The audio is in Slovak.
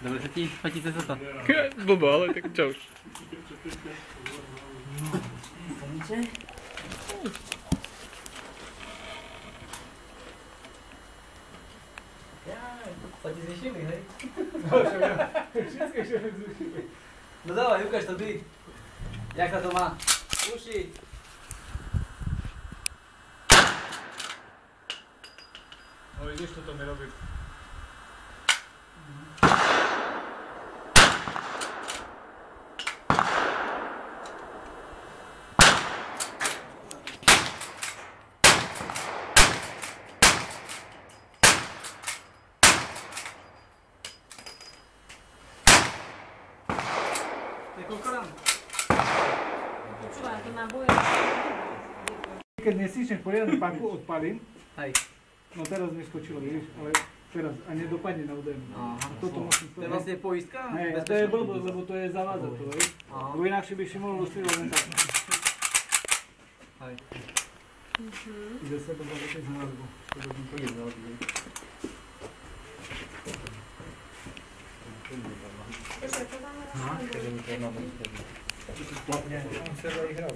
Dobre sa ti patí cez toto. Blbo, ale tak čo už. Sa ti zvyšili, hej? Všetky zvyšili. No dávaj, ukáž to ty. Jak sa to má? Uši. No vidíš, toto mi robí. Keď nesíčnem poriadnu paku, odpalím. Hej. No teraz mi skočilo, vidíš, ale teraz a nedopadne na údajmu. Toto musím To je vlastne poistka? Hej, a to je blbosť, lebo to je zavádza to, hej. Lebo inakšie by si mohol ustrieľať len tak. Hej. Ide sa to dať z názvu. Ešte to dáme? On sa zaihral.